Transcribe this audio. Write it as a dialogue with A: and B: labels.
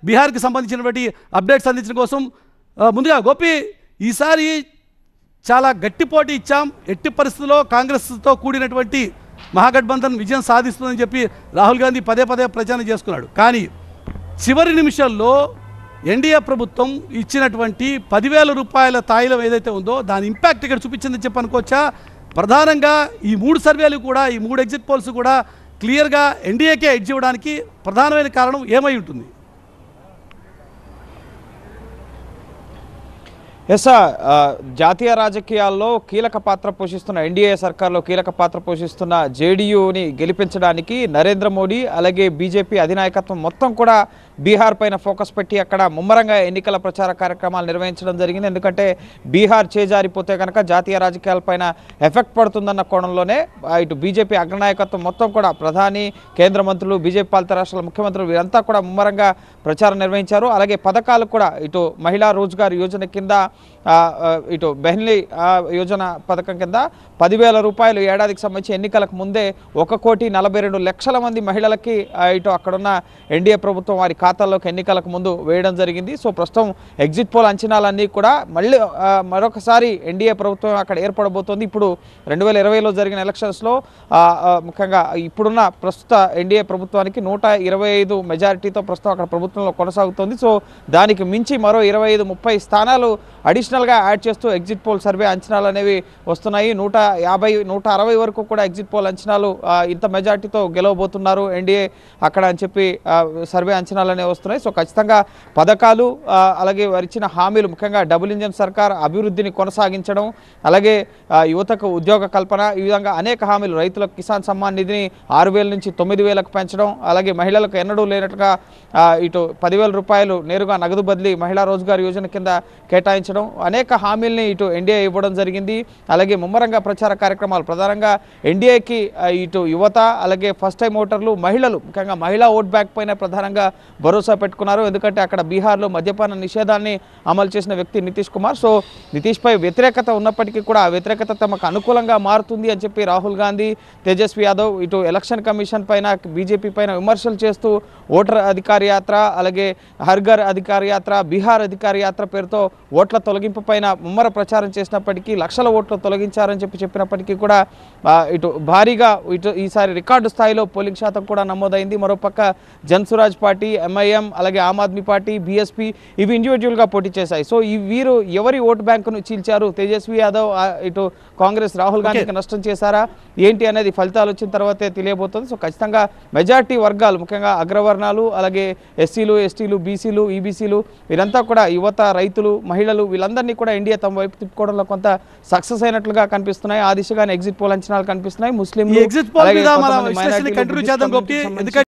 A: బీహార్కి సంబంధించినటువంటి అప్డేట్స్ అందించడం కోసం ముందుగా గోపి ఈసారి చాలా గట్టి పోటీ ఇచ్చాం, ఎట్టి పరిస్థితుల్లో కాంగ్రెస్తో కూడినటువంటి మహాగఠబంధన్ విజయం సాధిస్తుందని చెప్పి రాహుల్ గాంధీ పదే పదే ప్రచారం చేసుకున్నాడు. కానీ చివరి నిమిషంలో ఎన్డీఏ ప్రభుత్వం ఇచ్చినటువంటి 10,000 రూపాయల తాయిలం ఏదైతే ఉందో దాని ఇంపాక్ట్ ఇక్కడ చూపించిందని చెప్పి అనుకోవచ్చా? ప్రధానంగా ఈ 3 సర్వేలు కూడా, ఈ 3 ఎగ్జిట్ పోల్స్ కూడా క్లియర్గా ఎన్డీఏకే ఎడ్జ్ ఇవ్వడానికి ప్రధానమైన కారణం ఏమై ఉంటుంది?
B: జాతీయ రాజకీయాల్లో కీలక పాత్ర పోషిస్తున్న ఎన్డీఏ సర్కార్లో కీలక పాత్ర పోషిస్తున్న జేడీయూని గెలిపించడానికి నరేంద్ర మోడీ అలాగే బీజేపీ అధినాయకత్వం మొత్తం కూడా బీహార్ పైన ఫోకస్ పెట్టి అక్కడ ముమ్మరంగా ఎన్నికల ప్రచార కార్యక్రమాలు నిర్వహించడం జరిగింది. ఎందుకంటే బీహార్ చేజారిపోతే కనుక జాతీయ రాజకీయాలపైన ఎఫెక్ట్ పడుతుందన్న కోణంలోనే ఇటు బీజేపీ అగ్రనాయకత్వం మొత్తం కూడా ప్రధాని, కేంద్ర మంత్రులు, బీజేపీ పాలిత రాష్ట్రాల ముఖ్యమంత్రులు వీరంతా కూడా ముమ్మరంగా ప్రచారం నిర్వహించారు. అలాగే పథకాలు కూడా ఇటు మహిళా రోజ్గార్ యోజన కింద, ఇటు బెహ్లీ యోజన పథకం కింద 10,000 రూపాయలు ఏడాదికి సంబంధించి ఎన్నికలకు ముందే 1,42,00,000 మంది మహిళలకి ఇటు అక్కడున్న ఎన్డీఏ ప్రభుత్వం వారి ఖాతాల్లోకి ఎన్నికలకు ముందు వేయడం జరిగింది. సో ప్రస్తుతం ఎగ్జిట్ పోల్ అంచనాలన్నీ కూడా మళ్ళీ మరొకసారి ఎన్డీఏ ప్రభుత్వం అక్కడ ఏర్పడబోతోంది. ఇప్పుడు 2020లో జరిగిన ఎలక్షన్స్లో ముఖ్యంగా ఇప్పుడున్న ప్రస్తుత ఎన్డీఏ ప్రభుత్వానికి 125 మెజారిటీతో ప్రస్తుతం అక్కడ ప్రభుత్వంలో కొనసాగుతోంది. సో దానికి మించి మరో 25-30 స్థానాలు అడిషనల్గా యాడ్ చేస్తూ ఎగ్జిట్ పోల్ సర్వే అంచనాలు అనేవి వస్తున్నాయి. 150-160 వరకు కూడా ఎగ్జిట్ పోల్ అంచనాలు ఇంత మెజార్టీతో గెలవబోతున్నారు ఎన్డీఏ అక్కడ అని చెప్పి సర్వే అంచనాలు అనేవి వస్తున్నాయి. సో ఖచ్చితంగా పథకాలు అలాగే వారు ఇచ్చిన హామీలు, ముఖ్యంగా డబుల్ ఇంజన్ సర్కార్ అభివృద్ధిని కొనసాగించడం, అలాగే యువతకు ఉద్యోగ కల్పన, ఈ విధంగా అనేక హామీలు, రైతులకు కిసాన్ సమ్మాన్ నిధిని 6,000 నుంచి 9,000కు పెంచడం, అలాగే మహిళలకు ఎన్నడూ లేనట్టుగా ఇటు 10,000 రూపాయలు నేరుగా నగదు బదిలీ మహిళా రోజ్గార్ యోజన కింద కేటాయించడం, అనేక హామీల్ని ఇటు ఎన్డీఏ ఇవ్వడం జరిగింది. అలాగే ముమ్మరంగా ప్రచార కార్యక్రమాలు ప్రధానంగా ఎన్డీఏకి ఇటు యువత, అలాగే ఫస్ట్ టైం ఓటర్లు, మహిళలు, ముఖ్యంగా మహిళా ఓట్ బ్యాంక్ పైన ప్రధానంగా భరోసా పెట్టుకున్నారు. ఎందుకంటే అక్కడ బీహార్లో మద్యపాన నిషేధాన్ని అమలు చేసిన వ్యక్తి నితీష్ కుమార్. సో నితీష్పై వ్యతిరేకత ఉన్నప్పటికీ కూడా ఆ వ్యతిరేకత తమకు అనుకూలంగా మారుతుంది అని చెప్పి రాహుల్ గాంధీ, తేజస్వి యాదవ్ ఇటు ఎలక్షన్ కమిషన్ పైన, బీజేపీ పైన విమర్శలు చేస్తూ ఓటర్ అధికార యాత్ర, అలాగే హర్ఘర్ అధికార యాత్ర, బీహార్ అధికార యాత్ర పేరుతో ఓట్ల తొలగింపు పైన ముమ్మర ప్రచారం చేసినప్పటికీ, లక్షల ఓట్లు తొలగించారని చెప్పినప్పటికీ కూడా ఇటు భారీగా ఇటు ఈసారి రికార్డు స్థాయిలో పోలింగ్ శాతం కూడా నమోదైంది. మరోపక్క జన్సురాజ్ పార్టీ, ఎంఐఎం, అలాగే ఆమ్ ఆద్మీ పార్టీ, బీఎస్పీ ఇవి ఇండివిజువల్గా పోటీ చేశాయి. సో ఈ వీరు ఎవరి ఓటు బ్యాంకును చీల్చారు? తేజస్వి యాదవ్ ఇటు కాంగ్రెస్ రాహుల్ గాంధీకి నష్టం చేశారా ఏంటి అనేది ఫలితాలు వచ్చిన తర్వాతే తెలియబోతుంది. సో ఖచ్చితంగా మెజార్టీ వర్గాలు, ముఖ్యంగా అగ్రవర్ణాలు, అలాగే ఎస్సీలు, ఎస్టీలు, బీసీలు, ఈబీసీలు వీరంతా కూడా, యువత, రైతులు, మహిళలు వీళ్ళందరినీ కూడా ఇండియా తమ వైపు తిప్పుకోవడంలో కొంత సక్సెస్ అయినట్లుగా కనిపిస్తున్నాయి. ఆ దిశగానే ఎగ్జిట్ పోల్ అంచనాలు కనిపిస్తున్నాయి. ముస్లింలు,